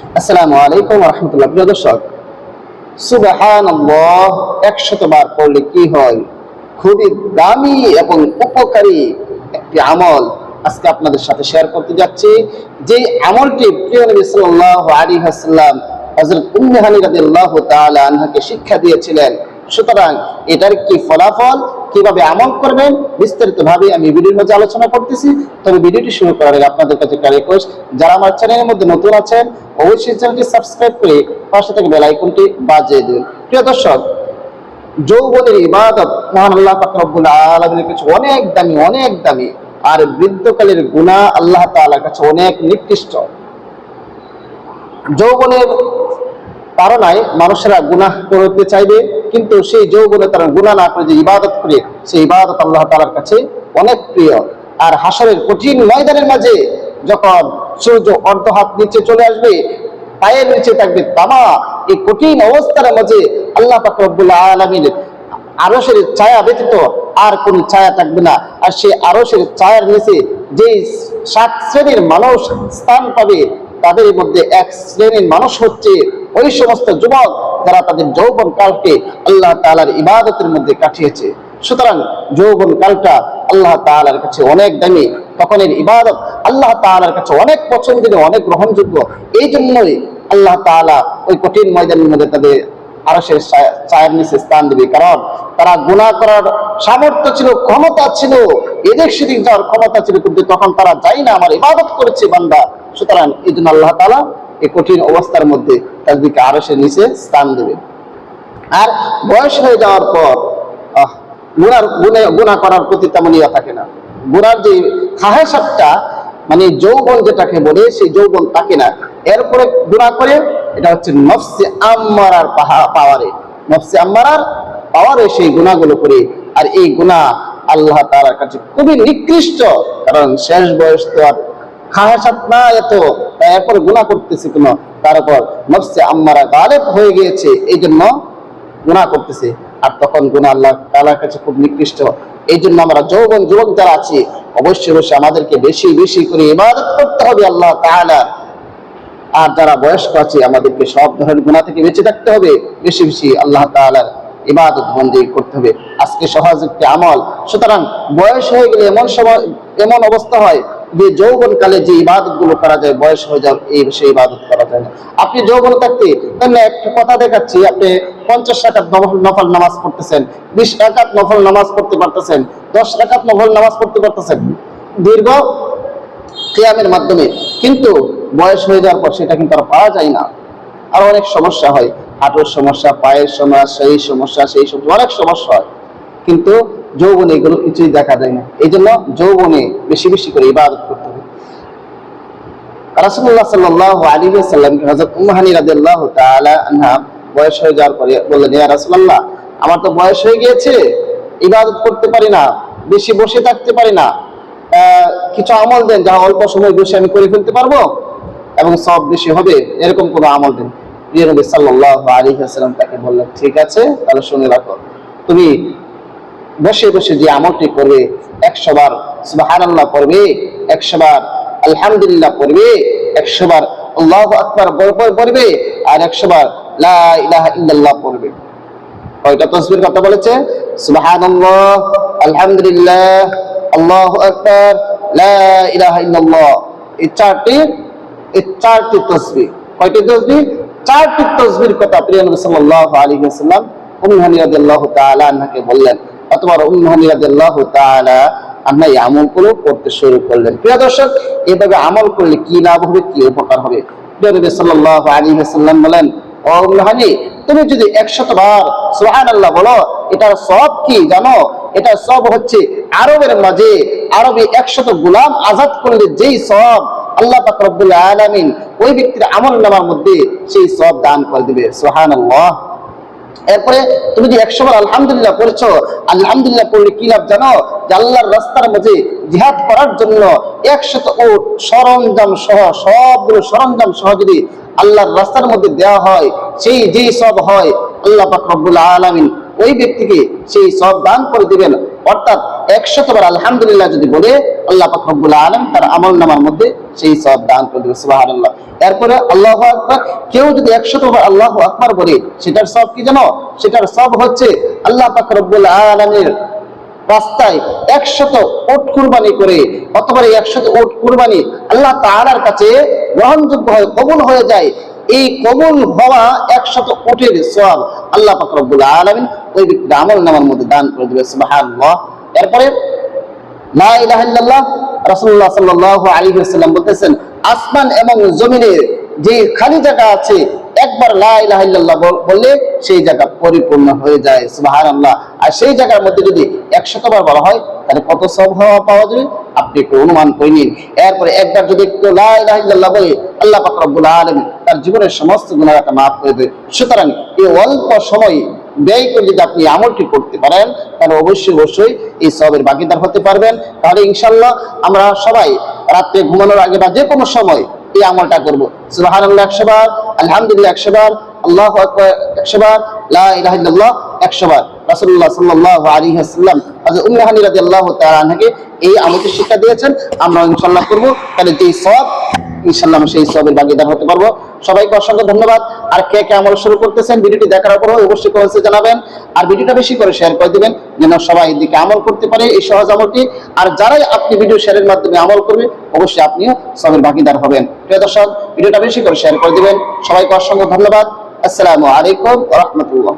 আসসালামু আলাইকুম ওয়া রাহমাতুল্লাহ। প্রিয় দর্শক, সুবহানাল্লাহ 100 বার পড়লে কি হয়? খুবই দামি এবং উপকারী একটি আমল আজকে আপনাদের সাথে শেয়ার করতে যাচ্ছি। যে আমলটি প্রিয় নবী সাল্লাল্লাহু আলাইহি ওয়াসাল্লাম হযরত উম্মে হানি রাদিয়াল্লাহু তাআলা আনহাকে শিক্ষা দিয়েছিলেন। সুতরাং এটার কি ফলাফল, কিভাবে আমল করবেন, বিস্তারিতভাবে আমি ভিডিওর মধ্যে আলোচনা করতেছি। তবে ভিডিওটি শুরু করার আগে আপনাদের কাছে একটা রিকোয়েস্ট, যারা আমার চ্যানেলের মধ্যে নতুন আছেন অবশ্যই চ্যানেলটি সাবস্ক্রাইব করে পাশে থেকে বেল আইকনটি বাজিয়ে দিন। প্রিয় দর্শক, যৌবনের ইবাদত মহান আল্লাহ পাক রব্বুল আলামিনের কাছে অনেক দামি, আর বৃদ্ধকালের গুনাহ আল্লাহ তাআলার কাছে অনেক নিকৃষ্ট। যৌবনের তাড়নায় মানুষেরা গুনাহ করতে চাইবে, কিন্তু সেই যৌবনে তারা গুনাহ না করে যে ইবাদত করে, সেই ইবাদত আল্লাহ তাআলার কাছে অনেক প্রিয়। আর হাসরের কঠিন ময়দানের মাঝে যখন সূর্য অর্ধ হাত নিচে চলে আসবে, পায়ের নিচে থাকবে তামা, এই কঠিন অবস্থার মাঝে আল্লাহ পাক রব্বুল আলামিন আরশের ছায়া ব্যতীত আর কোন ছায়া থাকবে না। আর সেই আরশের ছায়ার নিচে যে 7 শ্রেণীর মানুষ স্থান পাবে, তাদের মধ্যে এক শ্রেণীর মানুষ হচ্ছে ওই সমস্ত যুবক যারা তাদের যৌবন কালকে আল্লাহ তাআলার ইবাদতের মধ্যে কাটিয়েছে। সুতরাং যৌবন কালটা আল্লাহ তাআলার কাছে অনেক দামি, তখনের ইবাদত আল্লাহ তাআলার কাছে অনেক পছন্দের, অনেক গ্রহণযোগ্য। এই জন্যই আল্লাহ তাআলা ওই কঠিন ময়দানের মধ্যে তাদের আরশের ছায়ার নিচে স্থান দিবে, কারণ তারা গুনাহ করার সামর্থ্য ছিল, ক্ষমতা ছিল, এদিক সেদিক যাওয়ার ক্ষমতা ছিল, কিন্তু তখন তারা যাই না, আমার ইবাদত করেছে বান্দা। সুতরাং এই জন্য আল্লাহ তাআলা এই কঠিন অবস্থার মধ্যে তাদেরকে আরশের নিচে স্থান দেবে। আর বয়স হয়ে যাওয়ার পর গুনাহ করার প্রতি তেমন ইয়া থাকে না। গুনার যে খাহেসাতটা, মানে যৌবন যেটাকে বলে, সেই যৌবন থাকে না। এরপরে গুনাহ করে, এটা হচ্ছে নফসে আম্মারার পাওয়ারে, নফসে আম্মারার পাওয়ারে সেই গুনাহগুলো করে। আর এই গুনাহ আল্লাহ তাআলার কাছে খুবই নিকৃষ্ট, কারণ শেষ বয়স তো আর খাহেসাত না এত, তাই এরপরে গুনাহ করতেছে কেন? তার উপর নফসে আম্মারা গালেব হয়ে গিয়েছে, এই জন্য গুনাহ করতেছে। আর তখন গুনাহ আল্লাহ তাআলার কাছে খুব নিকৃষ্ট। এই জন্য আমরা যৌবন যুবক যারা আছি, অবশ্যই আমাদেরকে বেশি বেশি করে ইবাদত করতে হবে আল্লাহ তাআলার। আর যারা বয়স্ক আছে, আমাদেরকে সব ধরনের গুনাহ থেকে বেঁচে থাকতে হবে, বেশি বেশি আল্লাহ তাআলার ইবাদত বন্দেগী করতে হবে। আজকে সহজ একটি আমল। সুতরাং বয়স হয়ে গেলে এমন অবস্থা হয় যে যৌবন কালে যে ইবাদত গুলো করা যায়, বয়স হয়ে যাওয়ার সেই ইবাদত করা যায় না। আপনি যৌবন থাকতে একটা কথা দেখাচ্ছি, আপনি 50 রাকাত নফল নামাজ পড়তেছেন, 20 রাকাত নফল নামাজ পড়তে পারতেছেন, 10 রাকাত নফল নামাজ পড়তে পারতেছেন দীর্ঘ কিয়ামের মাধ্যমে, কিন্তু বয়স হয়ে যাওয়ার পর সেটা কিন্তু আর পাওয়া যায় না। আর অনেক সমস্যা হয়, হাঁটুর সমস্যা, পায়ের সমস্যা, সেই সমস্যা অনেক সমস্যা হয়, কিন্তু যৌবনে এগুলো কিছুই দেখা যায় না। এই জন্য যৌবনে বেশি বেশি করে ইবাদত করতে হবে। রাসূলুল্লাহ সাল্লাল্লাহু আলাইহি ওয়াসাল্লাম হযরত উম্মে হানি রাদিয়াল্লাহু তাআলা আনহা বয়স হয়ে যাওয়ার পরে বললেন, ইয়া রাসূলুল্লাহ, আমার তো বয়স হয়ে গিয়েছে, ইবাদত করতে পারি না, বেশি বসে থাকতে পারি না, কিছু আমল দেন যা অল্প সময় বসে আমি করে ফেলতে পারবো এবং সব বেশি হবে, এরকম কোনো আমল দেন। প্রিয় নবী সাল্লাল্লাহু আলাইহি ওয়াসাল্লাম তাকে বললেন, ঠিক আছে, তাহলে শুনে রাখো, তুমি বসে বসে যে আমলটি করবে, 100 বার সুবহানাল্লাহ পড়বে, 100 বার আলহামদুলিল্লাহ পড়বে, 100 বার আল্লাহু আকবার পড়বে, আর 100 বার লা ইলাহা ইল্লাল্লাহ পড়বে। কয়টা তাসবিহর কথা বলেছে? সুবহানাল্লাহ, আলহামদুলিল্লাহ, আল্লাহু আকবার, লা ইলাহা ইল্লাল্লাহ। এই চারটি তাসবিহ। কয়টি তাসবিহ? 4টি তাসবিহর কথা প্রিয় নবী সাল্লাল্লাহু আলাইহি ওয়াসাল্লাম উম্মে হানি রাদিয়াল্লাহু তাআলা আনহাকে বললেন, অথবা উম্মে হানি রাদিয়াল্লাহু তাআলা আনহা এই আমলগুলো করতে শুরু করলেন। প্রিয় দর্শক, এইভাবে আমল করলে কি লাভ হবে, কি উপকার হবে? প্রিয় নবী সাল্লাল্লাহু আলাইহি ওয়াসাল্লাম বলেন, ও উম্মে হানি, তুমি যদি 100 বার সুবহানাল্লাহ বলো, এটার সওয়াব কি জানো? এটার সওয়াব হচ্ছে আরবের মাঝে আরবি 100 গোলাম আজাদ করলে যেই সওয়াব আল্লাহ পাক রব্বুল আলামিন ওই ব্যক্তির আমলনামার মধ্যে সেই সওয়াব দান করে দিবে। সুবহানাল্লাহ। এরপরে তুমি যদি 100 বার আলহামদুলিল্লাহ পড়ছো, আলহামদুলিল্লাহ পড়লে কি লাভ জানো? যে আল্লাহর রাস্তার মধ্যে জিহাদ করার জন্য 100 উট সরঞ্জাম সহ, সবগুলো সরঞ্জাম সহ যদি আল্লাহর রাস্তার মধ্যে দেওয়া হয়, সেই যেই সওয়াব হয়, আল্লাহ পাক রব্বুল আলামিন ওই ব্যক্তিকে সেই সওয়াব দান করে দিবেন। অর্থাৎ 100 বার আলহামদুলিল্লাহ যদি বলে, আল্লাহ পাক রব্বুল আলামিন তার আমলনামার মধ্যে সেই সওয়াব দান করে দেবে। সুবহানাল্লাহ। এরপরে আল্লাহু আকবার, কেউ যদি 100 বার আল্লাহু আকবার বলে, সেটার সওয়াব কি জানো? সেটার সওয়াব হচ্ছে আল্লাহ পাক রব্বুল আলামিনের রাস্তায় 100 উট কুরবানি করে, অথবা 100 উট কুরবানি আল্লাহ তাআলার কাছে গ্রহণযোগ্য হয়, কবুল হয়ে যায়। এই কবুল হওয়া 100 উটের সওয়াব আল্লাহ পাক রব্বুল আলামিন ওই ব্যক্তির আমলনামার মধ্যে দান করে দেবে। সুবহানাল্লাহ। এরপরে লা ইলাহা ইল্লাল্লাহ, রাসূলুল্লাহ সাল্লাল্লাহু আলাইহি ওয়াসাল্লাম বলতেছেন, আসমান এবং জমিনে যে খালি জায়গা আছে, একবার লা ইলাহা ইল্লাল্লাহ বললে সেই জায়গা পরিপূর্ণ হয়ে যায়। সুবহানাল্লাহ। আর সেই জায়গার মধ্যে যদি 100 বার বলা হয়, তাহলে কত সওয়াব পাওয়া যাবে আপনি একটু অনুমান করে নিন। এরপরে একবার যদি একটু লা ইলাহা ইল্লাল্লাহ বলে, আল্লাহ পাক রব্বুল আলামিন তার জীবনের সমস্ত গুনাহকে মাফ করে দেবে। সুতরাং এই অল্প সময় ব্যয় করে যদি আপনি আমলটি করতে পারেন, তাহলে অবশ্যই এই সওয়াবের ভাগীদার হতে পারবেন। তাহলে ইনশাআল্লাহ আমরা সবাই রাতে ঘুমানোর আগে বা যে কোনো সময় এই আমলটা করব। সুবহানাল্লাহ 100 বার, আলহামদুলিল্লাহ 100 বার, আল্লাহু আকবার 100 বার, লা ইলাহা ইল্লাল্লাহ 100 বার। রাসূলুল্লাহ সাল্লাল্লাহু আলাইহি ওয়াসাল্লাম হযরত উম্মে হানি রাদিয়াল্লাহু তাআলা আনহাকে এই আমলটি শিক্ষা দিয়েছেন। আমরা ইনশাআল্লাহ করব, তাহলে যে সওয়াব ইনশাআল্লাহ আমরা সেই সওয়াবের ভাগীদার হতে পারবো। সবাইকে অসংখ্য ধন্যবাদ। আর কে কে আমল শুরু করতেছেন ভিডিওটি দেখার পর অবশ্যই কমেন্টসে জানাবেন, আর ভিডিওটা বেশি করে শেয়ার করে দিবেন, যেন সবাই এদিকে আমল করতে পারে এই সহজ আমলটি। আর যারাই আপনি ভিডিও শেয়ারের মাধ্যমে আমল করবে, অবশ্যই আপনিও সওয়াবের ভাগীদার হবেন। প্রিয় দর্শক, ভিডিওটা বেশি করে শেয়ার করে দিবেন। সবাইকে অসংখ্য ধন্যবাদ। আসসালামু আলাইকুম ওয়া রাহমাতুল্লাহ।